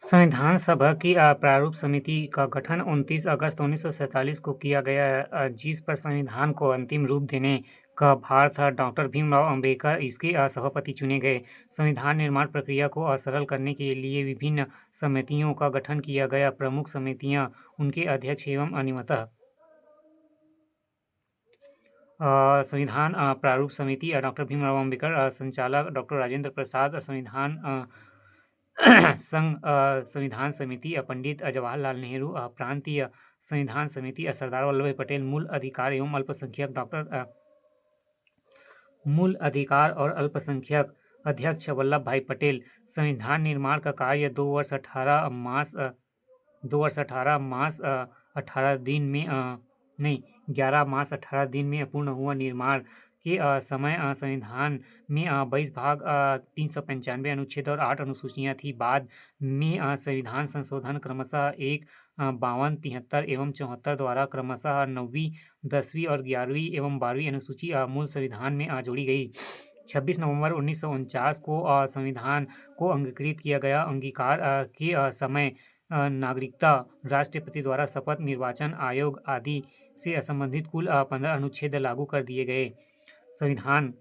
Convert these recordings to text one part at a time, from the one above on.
संविधान सभा की प्रारूप समिति का गठन 29 अगस्त 1947 को किया गया, जिस पर संविधान को अंतिम रूप देने का भार था। डॉक्टर भीमराव अंबेडकर इसके सभापति चुने गए। संविधान निर्माण प्रक्रिया को सरल करने के लिए विभिन्न समितियों का गठन किया गया। प्रमुख समितियां, उनके अध्यक्ष एवं अनियमितः संविधान प्रारूप समिति डॉक्टर भीमराव अंबेडकर, संचालक डॉक्टर राजेंद्र प्रसाद, संविधान संघ संविधान समिति पंडित जवाहरलाल नेहरू, प्रांतीय संविधान समिति सरदार वल्लभ भाई पटेल, मूल अधिकार और अल्पसंख्यक अध्यक्ष वल्लभ भाई पटेल। संविधान निर्माण का कार्य 2 वर्ष 18 मास 18 दिन में नहीं 11 मास 18 दिन में पूर्ण हुआ। निर्माण के समय संविधान में 22 भाग, 395 अनुच्छेद और 8 अनुसूचियां थी। बाद में संविधान संशोधन क्रमशः 1, 52, 73 एवं 74 द्वारा क्रमशः 9वीं, 10वीं और 11वीं एवं 12वीं अनुसूची मूल संविधान में जोड़ी गई। 26 नवंबर 1949 को संविधान को अंगीकृत किया गया। अंगीकार के समय नागरिकता, राष्ट्रपति द्वारा शपथ, निर्वाचन आयोग आदि से संबंधित कुल 15 अनुच्छेद लागू कर दिए गए। संविधान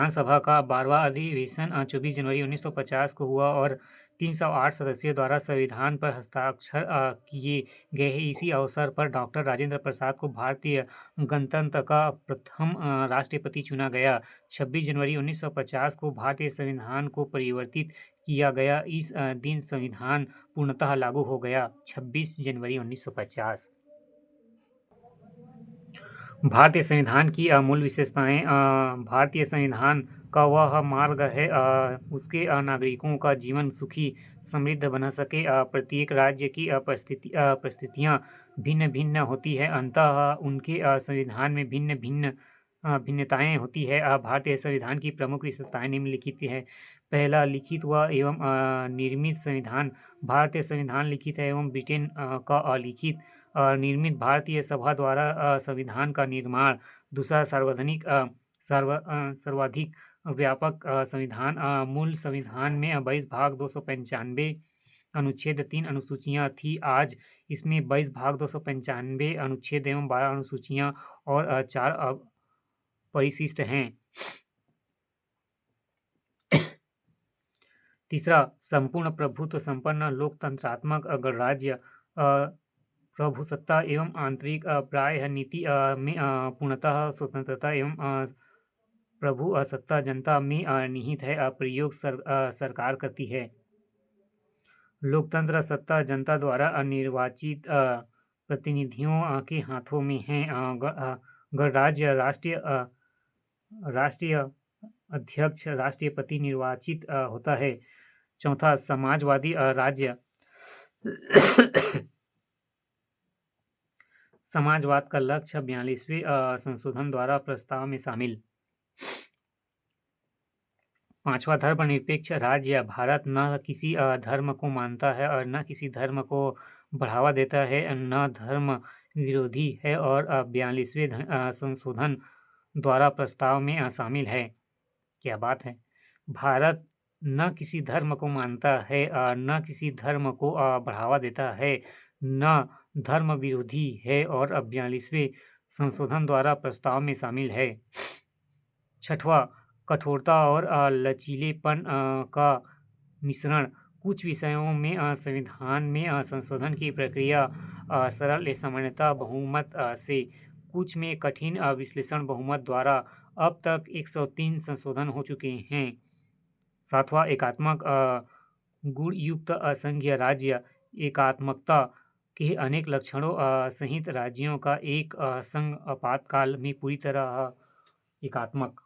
सभा का 12वां अधिवेशन 24 जनवरी 1950 को हुआ और 308 सदस्यों द्वारा संविधान पर हस्ताक्षर किए गए। इसी अवसर पर डॉक्टर राजेंद्र प्रसाद को भारतीय गणतंत्र का प्रथम राष्ट्रपति चुना गया। 26 जनवरी 1950 को भारतीय संविधान को परिवर्तित किया गया। इस दिन संविधान पूर्णतः लागू हो गया। 26 जनवरी 1950। भारतीय संविधान की मूल विशेषताएं। भारतीय संविधान का वह मार्ग है उसके नागरिकों का जीवन सुखी समृद्ध बना सके। प्रत्येक राज्य की परिस्थितियां भिन्न भिन्न होती है, अतः उनके संविधान में भिन्नताएं होती है। भारतीय संविधान की प्रमुख विशेषताएं निम्नलिखित है। पहला, लिखित व एवं निर्मित संविधान। भारतीय संविधान लिखित है एवं ब्रिटेन का अलिखित निर्मित। भारतीय सभा द्वारा संविधान का निर्माण। दूसरा, सर्वाधिक व्यापक संविधान। मूल संविधान में 22 भाग, 295 अनुच्छेद, 3 अनुसूचियां थी। आज इसमें 22 भाग, 295 अनुच्छेद एवं 12 अनुसूचियां और 4 परिशिष्ट हैं। तीसरा, संपूर्ण प्रभुत्व संपन्न लोकतंत्रात्मक गणराज्य। प्रभुसत्ता एवं आंतरिक प्राय नीति में पूर्णतः स्वतंत्रता एवं प्रभु सत्ता जनता में निहित है। प्रयोग सरकार करती है। लोकतंत्र सत्ता जनता द्वारा निर्वाचित प्रतिनिधियों के हाथों में है। गणराज्य राष्ट्रीय अध्यक्ष राष्ट्रपति निर्वाचित होता है। चौथा, समाजवादी राज्य। समाजवाद का लक्ष्य 42वें संशोधन द्वारा प्रस्ताव में शामिल। पांचवा, धर्मनिरपेक्ष राज्य। भारत न किसी धर्म को मानता है और न किसी धर्म को बढ़ावा देता है, न धर्म विरोधी है और 42वें संशोधन द्वारा प्रस्ताव में शामिल है। क्या बात है। भारत न किसी धर्म को मानता है, न किसी धर्म को बढ़ावा देता है, न धर्म विरोधी है और 42वें संशोधन द्वारा प्रस्ताव में शामिल है। छठवां, कठोरता और लचीलेपन का मिश्रण। कुछ विषयों में संविधान में संशोधन की प्रक्रिया सरल सामान्यता बहुमत से, कुछ में कठिन विश्लेषण बहुमत द्वारा। अब तक 103 संशोधन हो चुके हैं। सातवां, एकात्मक गुणयुक्त असंघीय राज्य। एकात्मकता के अनेक लक्षणों सहित राज्यों का एक संघ आपातकाल में पूरी तरह एकात्मक